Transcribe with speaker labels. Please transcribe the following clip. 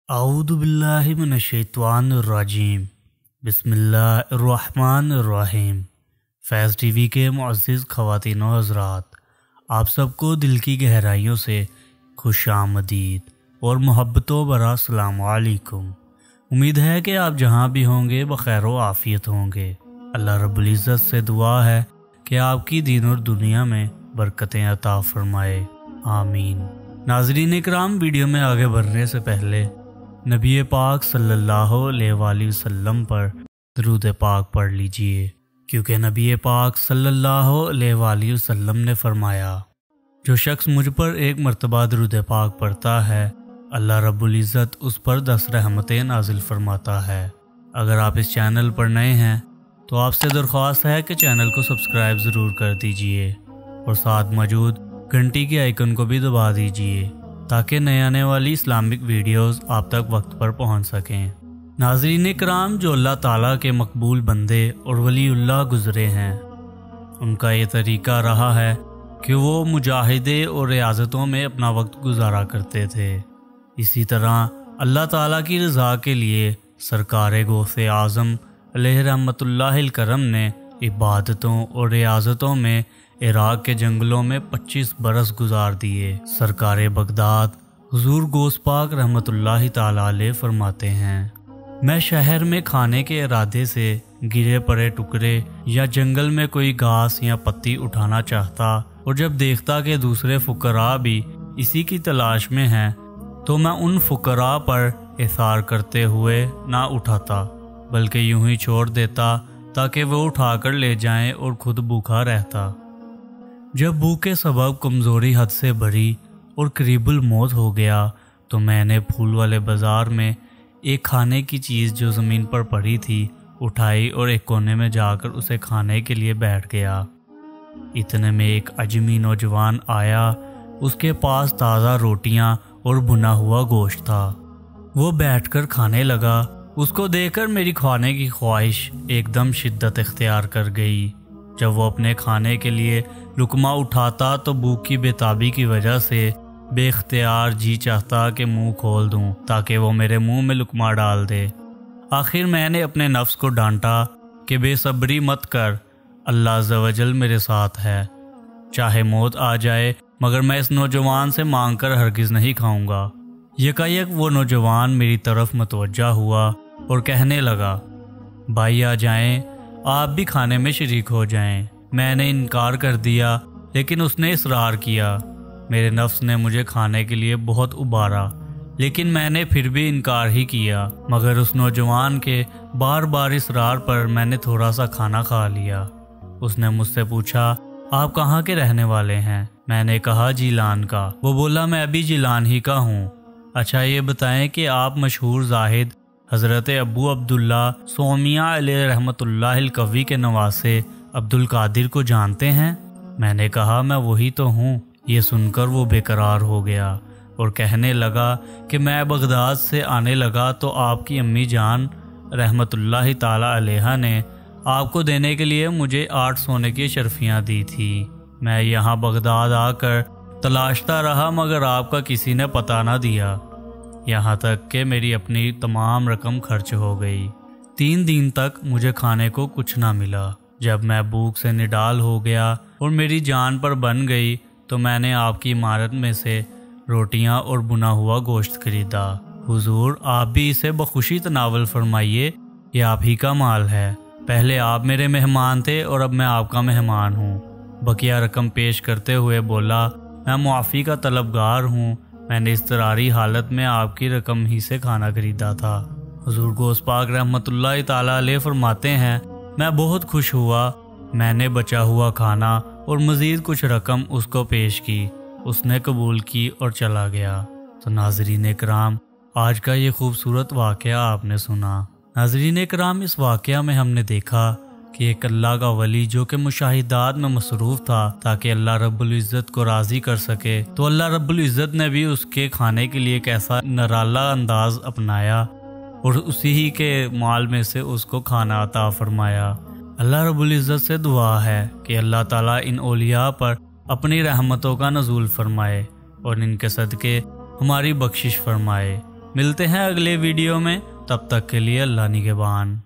Speaker 1: अऊदु बिल्लाहि मिनश्शैतानिर्रजीम बिस्मिल्लाहिर्रहमानिर्रहीम। फैज़ टीवी के मुअज़्ज़िज़ ख़वातीन व हज़रात, आप सबको दिल की गहराइयों से खुशामदीद और मोहब्बतों भरा अस्सलामु अलैकुम। उम्मीद है कि आप जहाँ भी होंगे बख़ैर व आफ़ियत होंगे। अल्लाह रब्बुल इज़्ज़त से दुआ है कि आपकी दीन और दुनिया में बरकतें अता फ़रमाए, आमीन। नाज़रीन इकराम, वीडियो में आगे बढ़ने से पहले नबी पाक सल्लल्लाहु अलैहि वसल्लम पर दरूद पाक पढ़ लीजिए, क्योंकि नबी पाक सल्लल्लाहु अलैहि वसल्लम ने फरमाया, जो शख्स मुझ पर एक मर्तबा दरूद पाक पढ़ता है, अल्लाह रब्बुल इज़्ज़त उस पर 10 रहमतें नाजिल फरमाता है। अगर आप इस चैनल पर नए हैं तो आपसे दरख्वास्त है कि चैनल को सब्सक्राइब ज़रूर कर दीजिए और साथ मौजूद घंटी के आइकन को भी दबा दीजिए ताकि नए आने वाली इस्लामिक वीडियोस आप तक वक्त पर पहुंच सकें। नाज़रीन इकराम, जो अल्लाह ताला के मकबूल बंदे और वलीउल्लाह गुज़रे हैं, उनका ये तरीक़ा रहा है कि वो मुजाहिदे और रियाज़तों में अपना वक्त गुजारा करते थे। इसी तरह अल्लाह ताला की रज़ा के लिए सरकार गौसे आज़म अलैहि रहमतुल्लाहिल करम ने इबादतों और रियाज़तों में इराक़ के जंगलों में 25 बरस गुजार दिए। सरकार बगदाद हुजूर गौस पाक रहमतुल्लाहि ताला अलैह फरमाते हैं, मैं शहर में खाने के इरादे से गिरे पड़े टुकड़े या जंगल में कोई घास या पत्ती उठाना चाहता, और जब देखता कि दूसरे फुकरा भी इसी की तलाश में हैं, तो मैं उन फुकरा पर इसार करते हुए ना उठाता, बल्कि यूं ही छोड़ देता ताकि वो उठाकर ले जाएं और खुद भूखा रहता। जब भूख के सबब कमज़ोरी हद से बढ़ी और करीबुल मौत हो गया, तो मैंने फूल वाले बाज़ार में एक खाने की चीज़ जो ज़मीन पर पड़ी थी उठाई और एक कोने में जाकर उसे खाने के लिए बैठ गया। इतने में एक अजमी नौजवान आया, उसके पास ताज़ा रोटियां और भुना हुआ गोश्त था। वो बैठकर खाने लगा। उसको देखकर मेरी खाने की ख्वाहिश एकदम शिद्दत इख्तियार कर गई। जब वो अपने खाने के लिए लुकमा उठाता तो भूख की बेताबी की वजह से बेख्तियार जी चाहता कि मुंह खोल दूं ताकि वो मेरे मुंह में लुकमा डाल दे। आखिर मैंने अपने नफ्स को डांटा कि बेसब्री मत कर, अल्लाह अज़्ज़ व जल मेरे साथ है, चाहे मौत आ जाए मगर मैं इस नौजवान से मांग कर हरगिज़ नहीं खाऊंगा। यकायक वो नौजवान मेरी तरफ मतवज्जा हुआ और कहने लगा, भाई आ जाएं, आप भी खाने में शरीक हो जाएं। मैंने इनकार कर दिया, लेकिन उसने इसरार किया। मेरे नफ्स ने मुझे खाने के लिए बहुत उबारा, लेकिन मैंने फिर भी इनकार ही किया। मगर उस नौजवान के बार बार इसरार पर मैंने थोड़ा सा खाना खा लिया। उसने मुझसे पूछा, आप कहाँ के रहने वाले हैं? मैंने कहा, जिलान का। वो बोला, मैं भी जिलान ही का हूँ। अच्छा ये बताएं कि आप मशहूर जाहिद हज़रत अबू अब्दुल्ला सोमिया अलैहि रहमतुल्लाहिल कवी के नवासे अब्दुल कादिर को जानते हैं? मैंने कहा, मैं वही तो हूँ। ये सुनकर वो बेकरार हो गया और कहने लगा कि मैं बगदाद से आने लगा तो आपकी अम्मी जान रहमतुल्लाहि ताला अलैहा ने आपको देने के लिए मुझे 8 सोने की शर्फियाँ दी थी। मैं यहाँ बगदाद आकर तलाशता रहा मगर आपका किसी ने पता ना दिया, यहाँ तक कि मेरी अपनी तमाम रकम खर्च हो गई। 3 दिन तक मुझे खाने को कुछ ना मिला। जब मैं भूख से निडाल हो गया और मेरी जान पर बन गई तो मैंने आपकी इमारत में से रोटियां और भुना हुआ गोश्त खरीदा। हुजूर, आप भी इसे बखुशी तनावल फरमाइए, ये आप ही का माल है। पहले आप मेरे मेहमान थे और अब मैं आपका मेहमान हूँ। बकिया रकम पेश करते हुए बोला, मैं मुआफ़ी का तलबगार हूँ। मैंने इज़्तिरारी हालत में आपकी रकम ही से खाना खरीदा था। हुजूर गौस पाक रहमतुल्लाहि ताला अलैह फरमाते हैं, मैं बहुत खुश हुआ। मैंने बचा हुआ खाना और मज़ीद कुछ रकम उसको पेश की। उसने कबूल की और चला गया। तो नाज़रीन इकराम, आज का ये खूबसूरत वाक़या आपने सुना। नाज़रीन इकराम, इस वाक़या में हमने देखा कि एक अल्लाह का वली जो कि मुशाहिदात में मसरूफ़ था ताकि अल्लाह रब्बुल इज़्ज़त को राज़ी कर सके, तो अल्लाह रब्बुल इज़्ज़त ने भी उसके खाने के लिए कैसा निराला अंदाज अपनाया और उसी ही के माल में से उसको खाना अता फरमाया। अल्लाह रब्बुल इज़्ज़त से दुआ है कि अल्लाह ताला इन औलिया पर अपनी रहमतों का नज़ूल फरमाए और इनके सदक़े हमारी बख्शिश फरमाए। ملتے ہیں اگلے ویڈیو میں، تب تک کے لیے اللہ نگہبان۔